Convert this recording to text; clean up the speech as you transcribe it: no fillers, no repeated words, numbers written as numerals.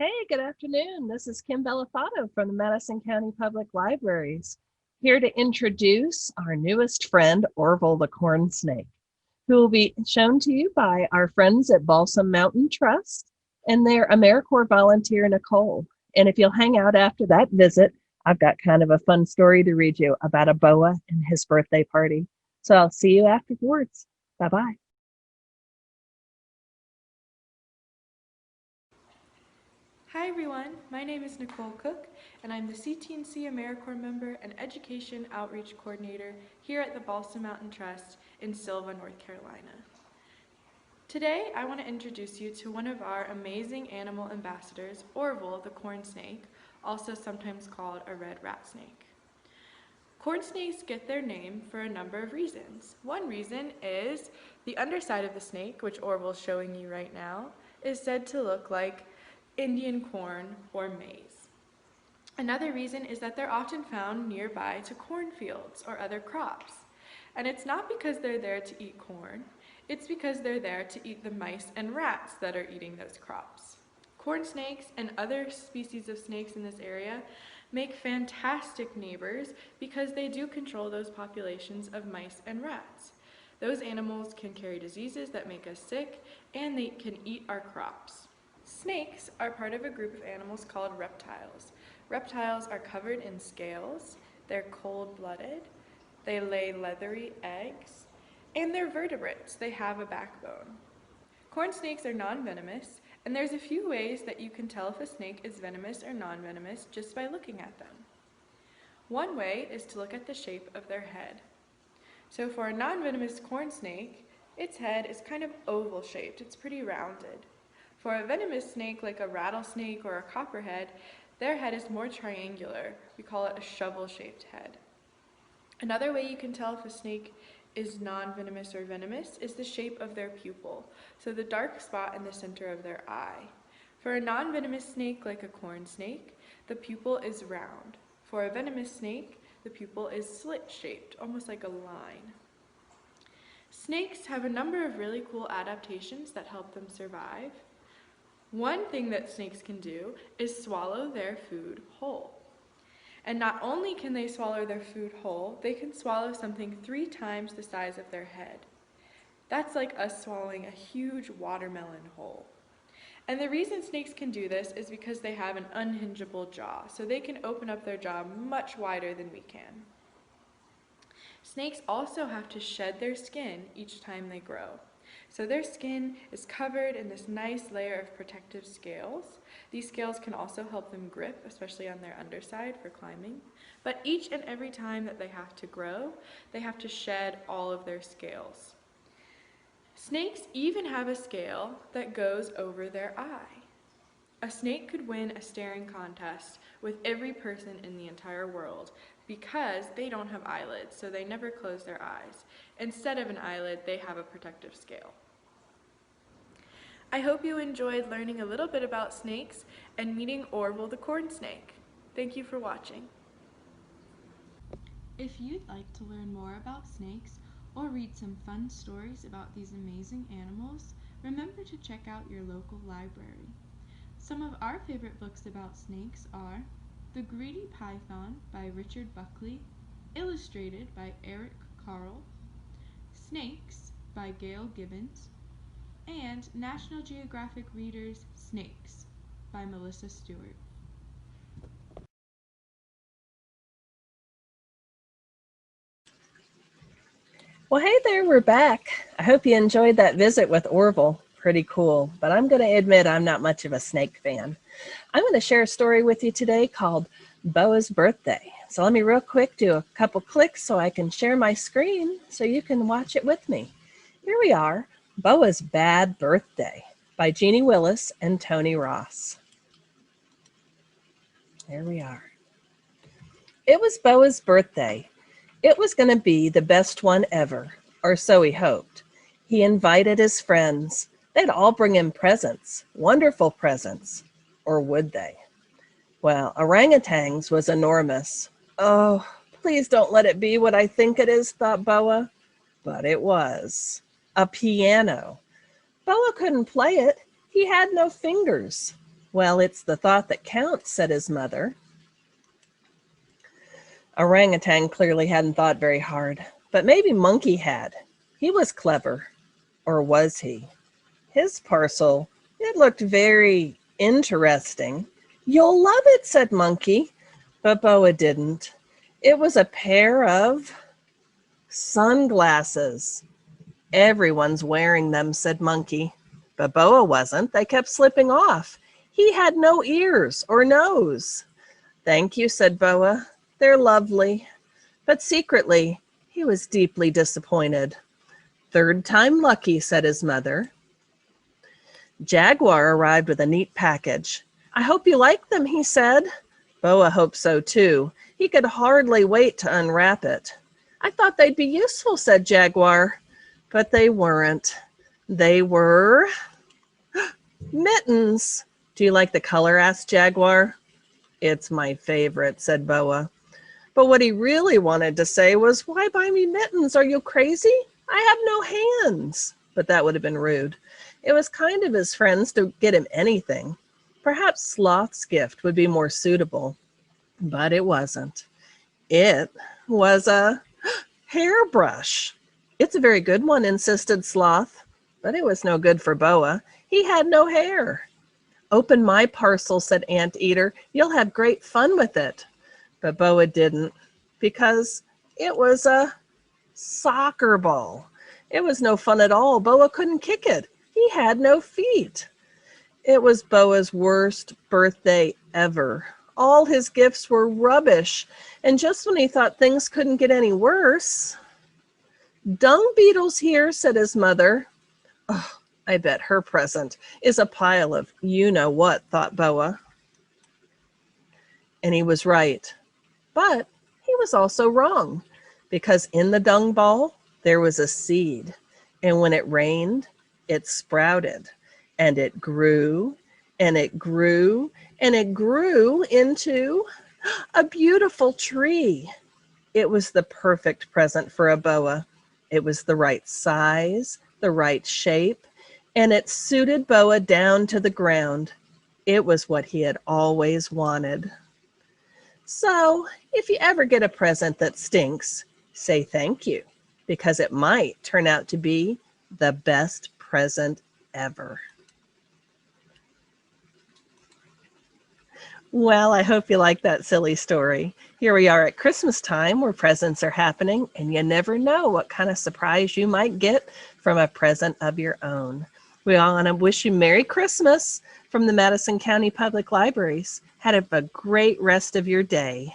Hey, good afternoon. This is Kim Bellafato from the Madison County Public Libraries, here to introduce our newest friend, Orville the corn snake, who will be shown to you by our friends at Balsam Mountain Trust and their AmeriCorps volunteer, Nicole. And if you'll hang out after that visit, I've got kind of a fun story to read you about a boa and his birthday party. So I'll see you afterwards. Bye-bye. Hi everyone, my name is Nicole Cook, and I'm the CTNC AmeriCorps member and Education Outreach Coordinator here at the Balsam Mountain Trust in Sylva, North Carolina. Today, I want to introduce you to one of our amazing animal ambassadors, Orville the corn snake, also sometimes called a red rat snake. Corn snakes get their name for a number of reasons. One reason is the underside of the snake, which Orville's showing you right now, is said to look like Indian corn or maize. Another reason is that they're often found nearby to cornfields or other crops. And it's not because they're there to eat corn, it's because they're there to eat the mice and rats that are eating those crops. Corn snakes and other species of snakes in this area make fantastic neighbors because they do control those populations of mice and rats. Those animals can carry diseases that make us sick, and they can eat our crops. Snakes are part of a group of animals called reptiles. Reptiles are covered in scales, they're cold-blooded, they lay leathery eggs, and they're vertebrates. They have a backbone. Corn snakes are non-venomous, and there's a few ways that you can tell if a snake is venomous or non-venomous just by looking at them. One way is to look at the shape of their head. So for a non-venomous corn snake, its head is kind of oval-shaped. It's pretty rounded. For a venomous snake like a rattlesnake or a copperhead, their head is more triangular. We call it a shovel-shaped head. Another way you can tell if a snake is non-venomous or venomous is the shape of their pupil, so the dark spot in the center of their eye. For a non-venomous snake like a corn snake, the pupil is round. For a venomous snake, the pupil is slit-shaped, almost like a line. Snakes have a number of really cool adaptations that help them survive. One thing that snakes can do is swallow their food whole. And not only can they swallow their food whole, they can swallow something 3 times the size of their head. That's like us swallowing a huge watermelon whole. And the reason snakes can do this is because they have an unhingeable jaw, so they can open up their jaw much wider than we can. Snakes also have to shed their skin each time they grow. So their skin is covered in this nice layer of protective scales. These scales can also help them grip, especially on their underside for climbing. But each and every time that they have to grow, they have to shed all of their scales. Snakes even have a scale that goes over their eye. A snake could win a staring contest with every person in the entire world because they don't have eyelids, so they never close their eyes. Instead of an eyelid, they have a protective scale. I hope you enjoyed learning a little bit about snakes and meeting Orville the corn snake. Thank you for watching. If you'd like to learn more about snakes or read some fun stories about these amazing animals, remember to check out your local library. Some of our favorite books about snakes are The Greedy Python by Richard Buckley, illustrated by Eric Carle, Snakes by Gail Gibbons, and National Geographic Reader's Snakes by Melissa Stewart. Well, hey there, we're back. I hope you enjoyed that visit with Orville. Pretty cool, but I'm going to admit I'm not much of a snake fan. I'm going to share a story with you today called Boa's Birthday. So let me real quick do a couple clicks so I can share my screen so you can watch it with me. Here we are, Boa's Bad Birthday by Jeannie Willis and Tony Ross. There we are. It was Boa's birthday. It was going to be the best one ever, or so he hoped. He invited his friends. They'd all bring him presents, wonderful presents. Or would they? Well, orangutans was enormous. Oh, please don't let it be what I think it is, thought Boa. But it was. A piano. Boa couldn't play it. He had no fingers. Well, it's the thought that counts, said his mother. Orangutan clearly hadn't thought very hard, but maybe Monkey had. He was clever. Or was he? His parcel, it looked very interesting. You'll love it, said Monkey, but Boa didn't. It was a pair of sunglasses. Everyone's wearing them, said Monkey. But Boa wasn't. They kept slipping off. He had no ears or nose. Thank you, said Boa. They're lovely. But secretly, he was deeply disappointed. Third time lucky, said his mother. Jaguar arrived with a neat package. I hope you like them, he said. Boa hoped so too. He could hardly wait to unwrap it. I thought they'd be useful, said Jaguar. But they weren't. They were mittens. Do you like the color? Asked Jaguar. It's my favorite, said Boa. But what he really wanted to say was, why buy me mittens? Are you crazy? I have no hands. But that would have been rude. It was kind of his friends to get him anything. Perhaps Sloth's gift would be more suitable. But it wasn't. It was a hairbrush. It's a very good one, insisted Sloth. But it was no good for Boa. He had no hair. Open my parcel, said Anteater. You'll have great fun with it. But Boa didn't, because it was a soccer ball. It was no fun at all. Boa couldn't kick it. He had no feet. It was Boa's worst birthday ever. All his gifts were rubbish. And just when he thought things couldn't get any worse, Dung Beetle's here, said his mother. Oh, I bet her present is a pile of you-know-what, thought Boa. And he was right. But he was also wrong, because in the dung ball, there was a seed. And when it rained, it sprouted. And it grew, and it grew, and it grew into a beautiful tree. It was the perfect present for a Boa. It was the right size, the right shape, and it suited Boa down to the ground. It was what he had always wanted. So, if you ever get a present that stinks, say thank you, because it might turn out to be the best present ever. Well, I hope you like that silly story. Here we are at Christmas time where presents are happening, and you never know what kind of surprise you might get from a present of your own. We all want to wish you Merry Christmas from the Madison County Public Libraries. Have a great rest of your day.